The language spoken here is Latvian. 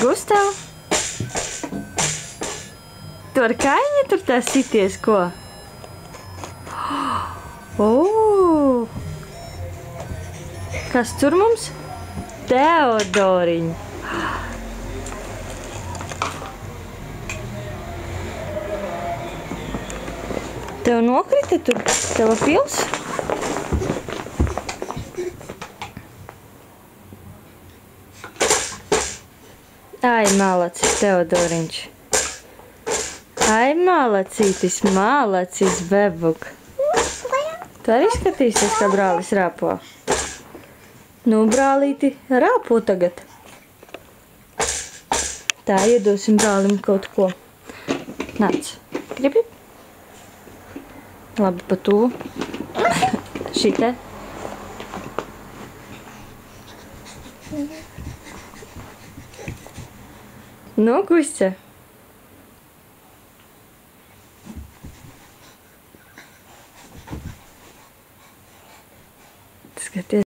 Gustav? Tu ar kaimiņu tur tā sities, ko? Kas tur mums? Teodoriņ. Tev nokrita tur tava pils? Ai, malacis, Teodoriņš. Ai, malacītis, malacis, bebuk. Tu arī skatīsies, kā brālis rāpo? Nu, brālīti, rāpo tagad. Tā, iedosim brālim kaut ko. Nāc, gribi? Labi, pa tuvu. Šitē. Nu, Gusce. Skaties.